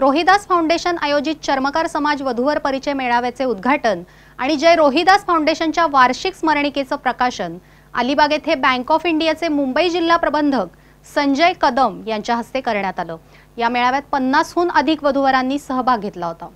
Rohidas foundation आयोजित चर्मकार समाज वधूवर परिचय मेळाव्याचे उद्घाटन आणि जय रोहिदास फाउंडेशनच्या वार्षिक स्मरणिकेचं प्रकाशन अलिबाग येथे बँक ऑफ इंडियाचे मुंबई जिल्हा प्रबंधक संजय कदम यांच्या हस्ते करण्यात आलं। या मेळाव्यात 50हून अधिक वधूवरांनी सहभाग घेतला होता।